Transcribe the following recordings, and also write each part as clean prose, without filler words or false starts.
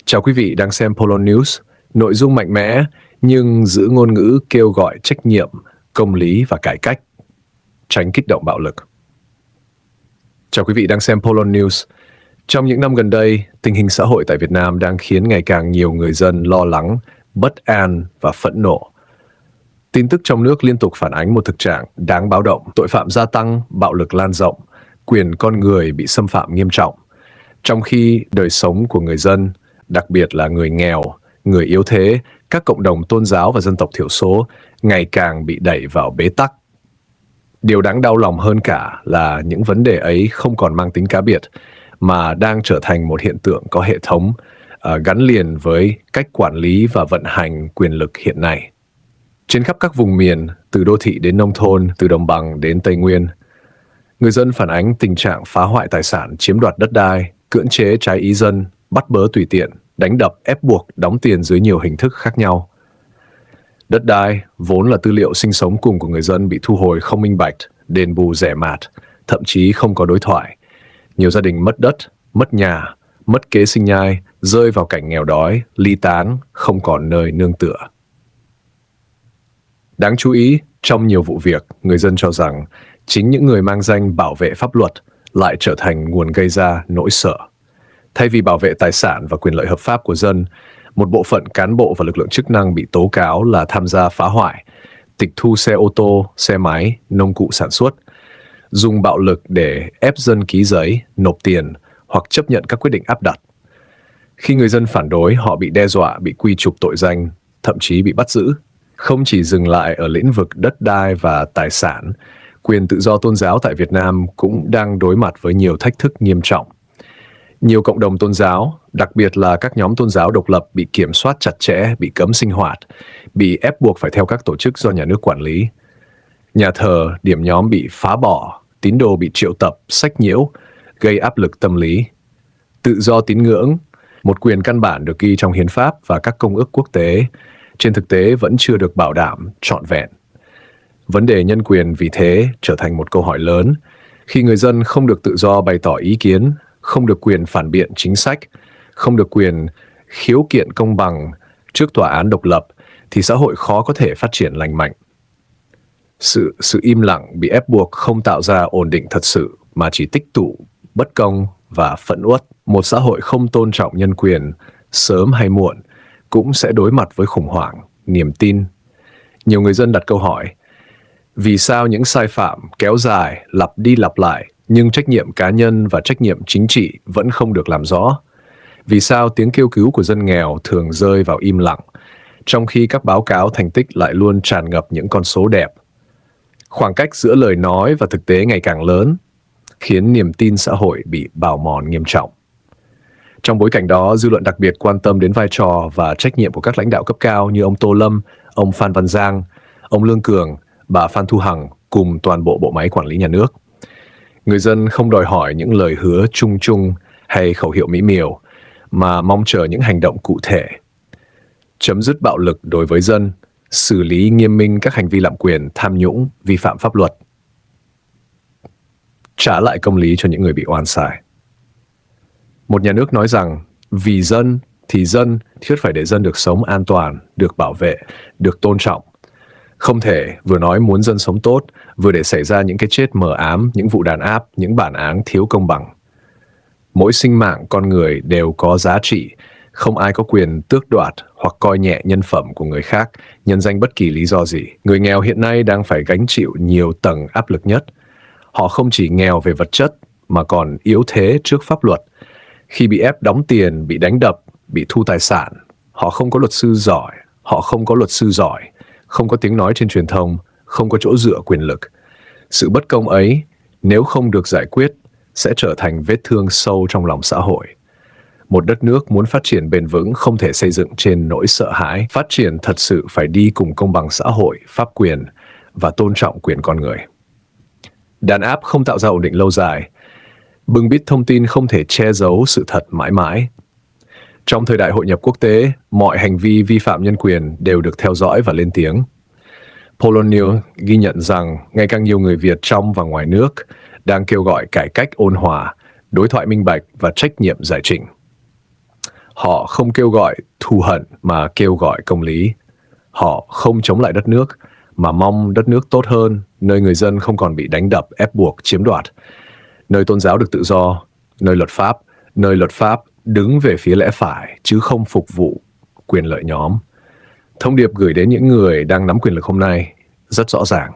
Chào quý vị đang xem Polo News, nội dung mạnh mẽ nhưng giữ ngôn ngữ kêu gọi trách nhiệm, công lý và cải cách, tránh kích động bạo lực. Chào quý vị đang xem Polo News. Trong những năm gần đây, tình hình xã hội tại Việt Nam đang khiến ngày càng nhiều người dân lo lắng, bất an và phẫn nộ. Tin tức trong nước liên tục phản ánh một thực trạng đáng báo động, tội phạm gia tăng, bạo lực lan rộng, quyền con người bị xâm phạm nghiêm trọng, trong khi đời sống của người dân, đặc biệt là người nghèo, người yếu thế, các cộng đồng tôn giáo và dân tộc thiểu số ngày càng bị đẩy vào bế tắc. Điều đáng đau lòng hơn cả là những vấn đề ấy không còn mang tính cá biệt, mà đang trở thành một hiện tượng có hệ thống, gắn liền với cách quản lý và vận hành quyền lực hiện nay. Trên khắp các vùng miền, từ đô thị đến nông thôn, từ đồng bằng đến Tây Nguyên, người dân phản ánh tình trạng phá hoại tài sản, chiếm đoạt đất đai, cưỡng chế trái ý dân, bắt bớ tùy tiện, đánh đập, ép buộc, đóng tiền dưới nhiều hình thức khác nhau. Đất đai, vốn là tư liệu sinh sống cùng của người dân, bị thu hồi không minh bạch, đền bù rẻ mạt, thậm chí không có đối thoại. Nhiều gia đình mất đất, mất nhà, mất kế sinh nhai, rơi vào cảnh nghèo đói, ly tán, không còn nơi nương tựa. Đáng chú ý, trong nhiều vụ việc, người dân cho rằng chính những người mang danh bảo vệ pháp luật lại trở thành nguồn gây ra nỗi sợ. Thay vì bảo vệ tài sản và quyền lợi hợp pháp của dân, một bộ phận cán bộ và lực lượng chức năng bị tố cáo là tham gia phá hoại, tịch thu xe ô tô, xe máy, nông cụ sản xuất, dùng bạo lực để ép dân ký giấy, nộp tiền hoặc chấp nhận các quyết định áp đặt. Khi người dân phản đối, họ bị đe dọa, bị quy chụp tội danh, thậm chí bị bắt giữ. Không chỉ dừng lại ở lĩnh vực đất đai và tài sản, quyền tự do tôn giáo tại Việt Nam cũng đang đối mặt với nhiều thách thức nghiêm trọng. Nhiều cộng đồng tôn giáo, đặc biệt là các nhóm tôn giáo độc lập, bị kiểm soát chặt chẽ, bị cấm sinh hoạt, bị ép buộc phải theo các tổ chức do nhà nước quản lý. Nhà thờ, điểm nhóm bị phá bỏ, tín đồ bị triệu tập, sách nhiễu, gây áp lực tâm lý. Tự do tín ngưỡng, một quyền căn bản được ghi trong hiến pháp và các công ước quốc tế, trên thực tế vẫn chưa được bảo đảm trọn vẹn. Vấn đề nhân quyền vì thế trở thành một câu hỏi lớn. Khi người dân không được tự do bày tỏ ý kiến, không được quyền phản biện chính sách, không được quyền khiếu kiện công bằng trước tòa án độc lập, thì xã hội khó có thể phát triển lành mạnh. Sự im lặng bị ép buộc không tạo ra ổn định thật sự, mà chỉ tích tụ bất công và phẫn uất. Một xã hội không tôn trọng nhân quyền, sớm hay muộn, cũng sẽ đối mặt với khủng hoảng, niềm tin. Nhiều người dân đặt câu hỏi, vì sao những sai phạm kéo dài, lặp đi lặp lại, nhưng trách nhiệm cá nhân và trách nhiệm chính trị vẫn không được làm rõ? Vì sao tiếng kêu cứu của dân nghèo thường rơi vào im lặng, trong khi các báo cáo thành tích lại luôn tràn ngập những con số đẹp? Khoảng cách giữa lời nói và thực tế ngày càng lớn, khiến niềm tin xã hội bị bào mòn nghiêm trọng. Trong bối cảnh đó, dư luận đặc biệt quan tâm đến vai trò và trách nhiệm của các lãnh đạo cấp cao như ông Tô Lâm, ông Phan Văn Giang, ông Lương Cường, bà Phan Thu Hằng cùng toàn bộ bộ máy quản lý nhà nước. Người dân không đòi hỏi những lời hứa chung chung hay khẩu hiệu mỹ miều, mà mong chờ những hành động cụ thể. Chấm dứt bạo lực đối với dân, xử lý nghiêm minh các hành vi lạm quyền, tham nhũng, vi phạm pháp luật. Trả lại công lý cho những người bị oan sai. Một nhà nước nói rằng, vì dân thì dân thiết phải để dân được sống an toàn, được bảo vệ, được tôn trọng. Không thể vừa nói muốn dân sống tốt, vừa để xảy ra những cái chết mờ ám, những vụ đàn áp, những bản án thiếu công bằng. Mỗi sinh mạng con người đều có giá trị, không ai có quyền tước đoạt hoặc coi nhẹ nhân phẩm của người khác nhân danh bất kỳ lý do gì. Người nghèo hiện nay đang phải gánh chịu nhiều tầng áp lực nhất. Họ không chỉ nghèo về vật chất mà còn yếu thế trước pháp luật. Khi bị ép đóng tiền, bị đánh đập, bị thu tài sản, họ không có luật sư giỏi, không có tiếng nói trên truyền thông, không có chỗ dựa quyền lực. Sự bất công ấy, nếu không được giải quyết, sẽ trở thành vết thương sâu trong lòng xã hội. Một đất nước muốn phát triển bền vững không thể xây dựng trên nỗi sợ hãi. Phát triển thật sự phải đi cùng công bằng xã hội, pháp quyền và tôn trọng quyền con người. Đàn áp không tạo ra ổn định lâu dài. Bưng bít thông tin không thể che giấu sự thật mãi mãi. Trong thời đại hội nhập quốc tế, mọi hành vi vi phạm nhân quyền đều được theo dõi và lên tiếng. Polo News ghi nhận rằng ngày càng nhiều người Việt trong và ngoài nước đang kêu gọi cải cách ôn hòa, đối thoại minh bạch và trách nhiệm giải trình. Họ không kêu gọi thù hận mà kêu gọi công lý. Họ không chống lại đất nước mà mong đất nước tốt hơn, nơi người dân không còn bị đánh đập, ép buộc, chiếm đoạt, nơi tôn giáo được tự do, nơi luật pháp đứng về phía lẽ phải chứ không phục vụ quyền lợi nhóm. Thông điệp gửi đến những người đang nắm quyền lực hôm nay rất rõ ràng.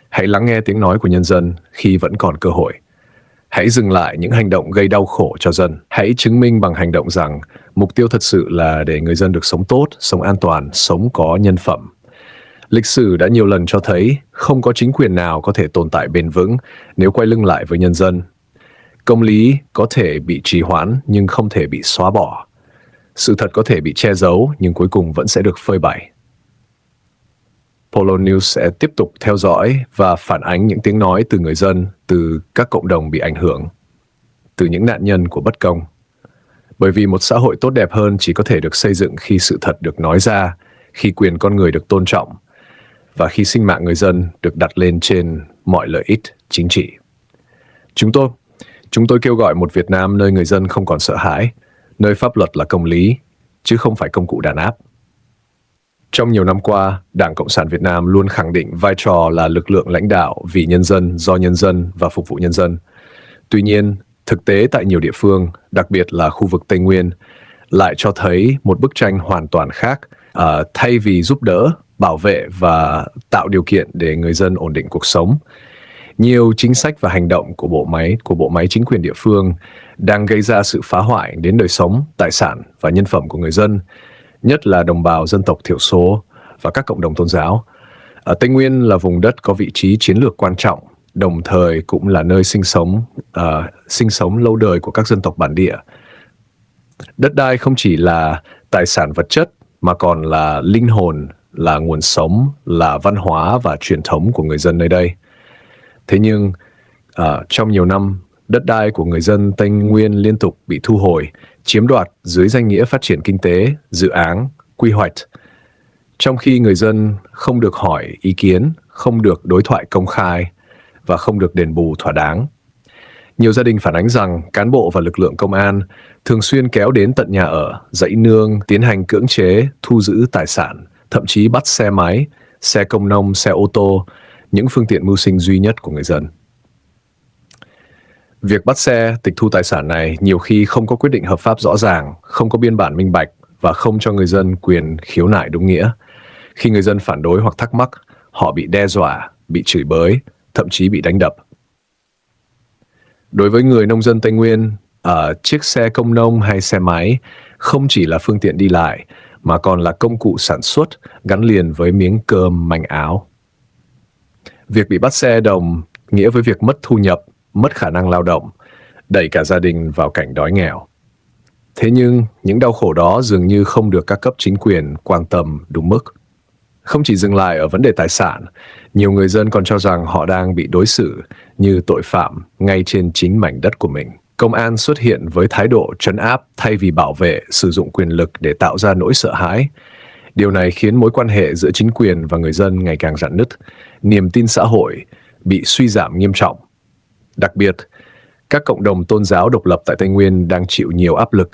Hãy lắng nghe tiếng nói của nhân dân khi vẫn còn cơ hội. Hãy dừng lại những hành động gây đau khổ cho dân. Hãy chứng minh bằng hành động rằng mục tiêu thật sự là để người dân được sống tốt, sống an toàn, sống có nhân phẩm. Lịch sử đã nhiều lần cho thấy không có chính quyền nào có thể tồn tại bền vững nếu quay lưng lại với nhân dân. Công lý có thể bị trì hoãn nhưng không thể bị xóa bỏ. Sự thật có thể bị che giấu nhưng cuối cùng vẫn sẽ được phơi bày. Polo News sẽ tiếp tục theo dõi và phản ánh những tiếng nói từ người dân, từ các cộng đồng bị ảnh hưởng, từ những nạn nhân của bất công. Bởi vì một xã hội tốt đẹp hơn chỉ có thể được xây dựng khi sự thật được nói ra, khi quyền con người được tôn trọng, và khi sinh mạng người dân được đặt lên trên mọi lợi ích chính trị. Chúng tôi kêu gọi một Việt Nam nơi người dân không còn sợ hãi, nơi pháp luật là công lý, chứ không phải công cụ đàn áp. Trong nhiều năm qua, Đảng Cộng sản Việt Nam luôn khẳng định vai trò là lực lượng lãnh đạo vì nhân dân, do nhân dân và phục vụ nhân dân. Tuy nhiên, thực tế tại nhiều địa phương, đặc biệt là khu vực Tây Nguyên, lại cho thấy một bức tranh hoàn toàn khác. Thay vì giúp đỡ, bảo vệ và tạo điều kiện để người dân ổn định cuộc sống, nhiều chính sách và hành động của bộ máy chính quyền địa phương đang gây ra sự phá hoại đến đời sống, tài sản và nhân phẩm của người dân, nhất là đồng bào dân tộc thiểu số và các cộng đồng tôn giáo. Ở Tây Nguyên là vùng đất có vị trí chiến lược quan trọng, đồng thời cũng là nơi sinh sống lâu đời của các dân tộc bản địa. Đất đai không chỉ là tài sản vật chất mà còn là linh hồn, là nguồn sống, là văn hóa và truyền thống của người dân nơi đây. Thế nhưng, trong nhiều năm, đất đai của người dân Tây Nguyên liên tục bị thu hồi, chiếm đoạt dưới danh nghĩa phát triển kinh tế, dự án, quy hoạch. Trong khi người dân không được hỏi ý kiến, không được đối thoại công khai và không được đền bù thỏa đáng. Nhiều gia đình phản ánh rằng cán bộ và lực lượng công an thường xuyên kéo đến tận nhà ở, dãy nương, tiến hành cưỡng chế, thu giữ tài sản, thậm chí bắt xe máy, xe công nông, xe ô tô, những phương tiện mưu sinh duy nhất của người dân. Việc bắt xe, tịch thu tài sản này nhiều khi không có quyết định hợp pháp rõ ràng, không có biên bản minh bạch và không cho người dân quyền khiếu nại đúng nghĩa. Khi người dân phản đối hoặc thắc mắc, họ bị đe dọa, bị chửi bới, thậm chí bị đánh đập. Đối với người nông dân Tây Nguyên, chiếc xe công nông hay xe máy không chỉ là phương tiện đi lại, mà còn là công cụ sản xuất gắn liền với miếng cơm manh áo. Việc bị bắt xe đồng nghĩa với việc mất thu nhập, mất khả năng lao động, đẩy cả gia đình vào cảnh đói nghèo. Thế nhưng, những đau khổ đó dường như không được các cấp chính quyền quan tâm đúng mức. Không chỉ dừng lại ở vấn đề tài sản, nhiều người dân còn cho rằng họ đang bị đối xử như tội phạm ngay trên chính mảnh đất của mình. Công an xuất hiện với thái độ trấn áp thay vì bảo vệ, sử dụng quyền lực để tạo ra nỗi sợ hãi. Điều này khiến mối quan hệ giữa chính quyền và người dân ngày càng rạn nứt, niềm tin xã hội bị suy giảm nghiêm trọng. Đặc biệt, các cộng đồng tôn giáo độc lập tại Tây Nguyên đang chịu nhiều áp lực.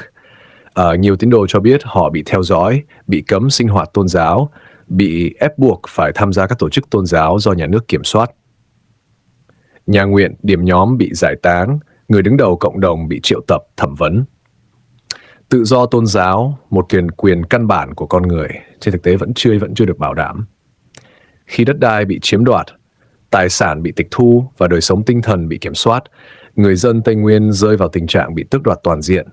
Nhiều tín đồ cho biết họ bị theo dõi, bị cấm sinh hoạt tôn giáo, bị ép buộc phải tham gia các tổ chức tôn giáo do nhà nước kiểm soát. Nhà nguyện, điểm nhóm bị giải tán, người đứng đầu cộng đồng bị triệu tập, thẩm vấn. Tự do tôn giáo, một quyền căn bản của con người, trên thực tế vẫn chưa được bảo đảm. Khi đất đai bị chiếm đoạt, tài sản bị tịch thu và đời sống tinh thần bị kiểm soát, người dân Tây Nguyên rơi vào tình trạng bị tước đoạt toàn diện.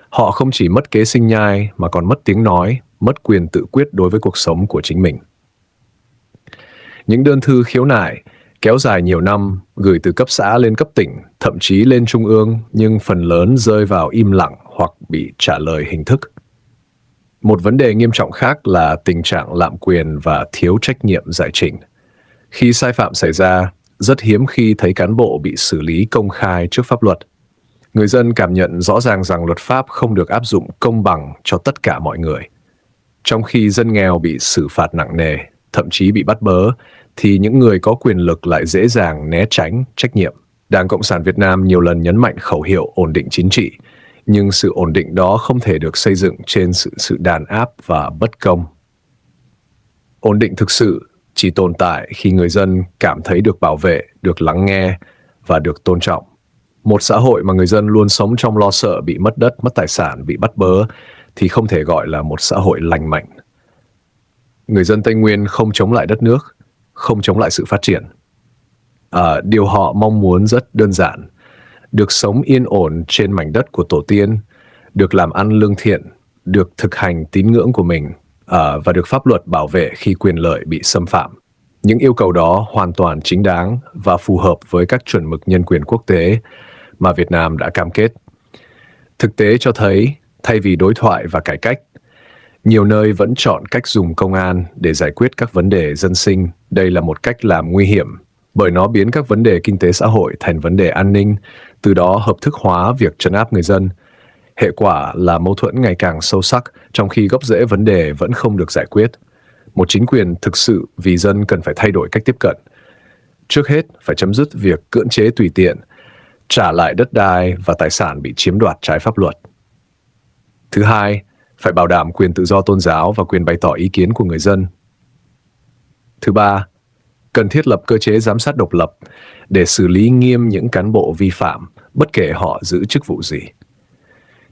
Họ không chỉ mất kế sinh nhai mà còn mất tiếng nói, mất quyền tự quyết đối với cuộc sống của chính mình. Những đơn thư khiếu nại kéo dài nhiều năm, gửi từ cấp xã lên cấp tỉnh, thậm chí lên trung ương, nhưng phần lớn rơi vào im lặng hoặc bị trả lời hình thức. Một vấn đề nghiêm trọng khác là tình trạng lạm quyền và thiếu trách nhiệm giải trình. Khi sai phạm xảy ra, rất hiếm khi thấy cán bộ bị xử lý công khai trước pháp luật. Người dân cảm nhận rõ ràng rằng luật pháp không được áp dụng công bằng cho tất cả mọi người. Trong khi dân nghèo bị xử phạt nặng nề, thậm chí bị bắt bớ, thì những người có quyền lực lại dễ dàng né tránh trách nhiệm. Đảng Cộng sản Việt Nam nhiều lần nhấn mạnh khẩu hiệu ổn định chính trị, Nhưng sự ổn định đó không thể được xây dựng trên sự đàn áp và bất công. Ổn định thực sự chỉ tồn tại khi người dân cảm thấy được bảo vệ, được lắng nghe và được tôn trọng. Một xã hội mà người dân luôn sống trong lo sợ bị mất đất, mất tài sản, bị bắt bớ thì không thể gọi là một xã hội lành mạnh. Người dân Tây Nguyên không chống lại đất nước, không chống lại sự phát triển. Điều họ mong muốn rất đơn giản: được sống yên ổn trên mảnh đất của tổ tiên, được làm ăn lương thiện, được thực hành tín ngưỡng của mình, và được pháp luật bảo vệ khi quyền lợi bị xâm phạm. Những yêu cầu đó hoàn toàn chính đáng và phù hợp với các chuẩn mực nhân quyền quốc tế mà Việt Nam đã cam kết. Thực tế cho thấy, thay vì đối thoại và cải cách, nhiều nơi vẫn chọn cách dùng công an để giải quyết các vấn đề dân sinh. Đây là một cách làm nguy hiểm, bởi nó biến các vấn đề kinh tế xã hội thành vấn đề an ninh, từ đó hợp thức hóa việc trấn áp người dân. Hệ quả là mâu thuẫn ngày càng sâu sắc, trong khi gốc rễ vấn đề vẫn không được giải quyết. Một chính quyền thực sự vì dân cần phải thay đổi cách tiếp cận. Trước hết, phải chấm dứt việc cưỡng chế tùy tiện, trả lại đất đai và tài sản bị chiếm đoạt trái pháp luật. Thứ hai, phải bảo đảm quyền tự do tôn giáo và quyền bày tỏ ý kiến của người dân. Thứ ba, cần thiết lập cơ chế giám sát độc lập để xử lý nghiêm những cán bộ vi phạm, bất kể họ giữ chức vụ gì.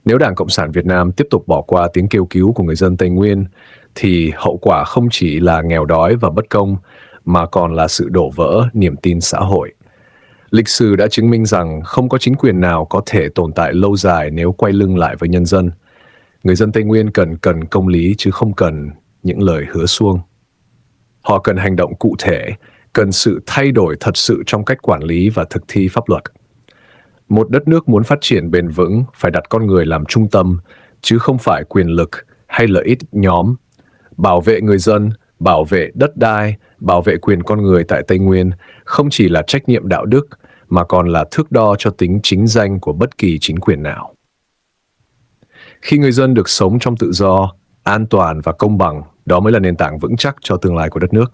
Nếu Đảng Cộng sản Việt Nam tiếp tục bỏ qua tiếng kêu cứu của người dân Tây Nguyên, thì hậu quả không chỉ là nghèo đói và bất công, mà còn là sự đổ vỡ niềm tin xã hội. Lịch sử đã chứng minh rằng không có chính quyền nào có thể tồn tại lâu dài nếu quay lưng lại với nhân dân. Người dân Tây Nguyên cần công lý chứ không cần những lời hứa suông. Họ cần hành động cụ thể, cần sự thay đổi thật sự trong cách quản lý và thực thi pháp luật. Một đất nước muốn phát triển bền vững phải đặt con người làm trung tâm, chứ không phải quyền lực hay lợi ích nhóm. Bảo vệ người dân, bảo vệ đất đai, bảo vệ quyền con người tại Tây Nguyên không chỉ là trách nhiệm đạo đức, mà còn là thước đo cho tính chính danh của bất kỳ chính quyền nào. Khi người dân được sống trong tự do, an toàn và công bằng, đó mới là nền tảng vững chắc cho tương lai của đất nước.